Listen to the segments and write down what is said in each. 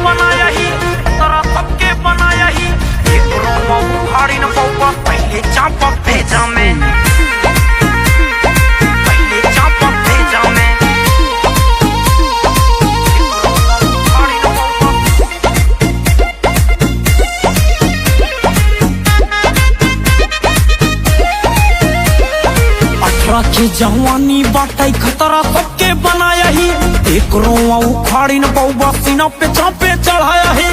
बनाया ही तरह सबके बनाया ही एक रोमा उखाड़ी न पौवा पहले चापा भेजा मैं पहले चापा भेजा मैं उखाड़ी न पौवा 18 की जवानी बाटे खतरा सबके बनाया ही एक रोवा उखाड़ी न पौवा सीना पे चापे चढ़ाया है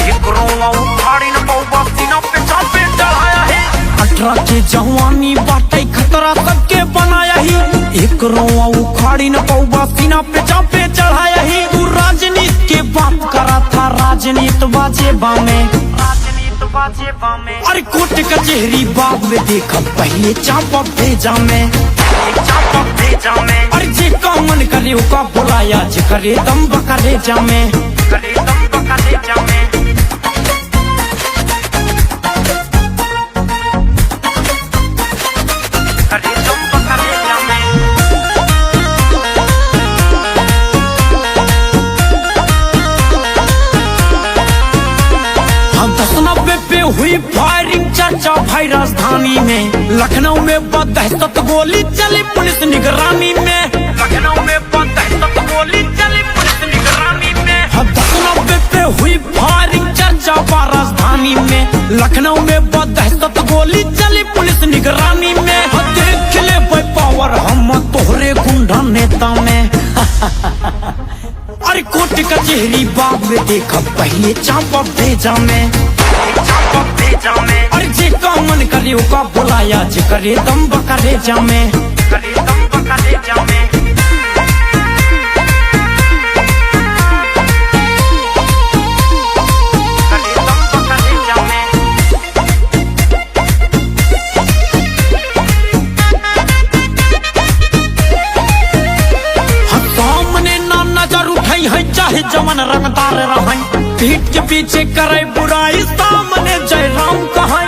एक रोवा उखाड़ी न पौवा सीना पे चापे चढ़ाया है 18 की जवानी बाटे खतरा सबके बनाया ही एक रोवा उखाड़ी न पौवा सीना पे चापे चढ़ाया ही तू राजनीति के बात करा था राजनीति बाजे बामे अरे कोर्ट कचहरी बाग में देखा पहले चापा भेजा मैं अरे जे का मन करे का बुलाया जे करे दम बकरे जामे करे दम बकरे जामे करे दम बकरे जामे हम 1090 पे हुई फायरिंग चर्चा भाई राजधानी में लखनऊ में बदहशत गोली चली पुलिस निगरानी में लखनऊ में बदहशत गोली चली पुलिस निगरानी में हम 1090 पे हुई फायरिंग चर्चा राजधानी में लखनऊ में बदहशत गोली चली पुलिस निगरानी में देख ले भाई पावर हम तोहरे गुंडा नेता में अरे कोर्ट कचहरी बाग में देखा पहले चापा भेजा मैं अरे जे का मन करे का बुलाया जे करे दम बकरे जामे करे दम बकरे जामे करे दम बकरे जामे हम सामने ना नजर उठाई है चाहे जवन रंगदार रहे पीठ के पीछे करे बुराई सामने जय राम कहाई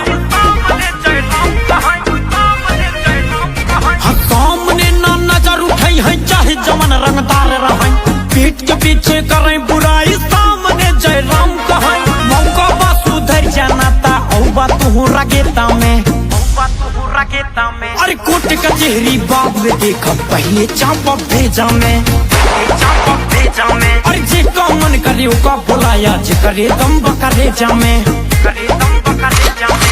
सामने ना नजर उठाई है चाहे जवन रंगदार रहे पीठ के पीछे करे बुराई सामने जय राम कहाई मौका बा सुधर जाना था औबा तू रगेता में अरे कोर्ट कचहरी बाग में देखा पहले चापा भेजा मैं अरे जे का मन करे का बुलाया जे करे दम बकरे जामे करे दम बकरे जामे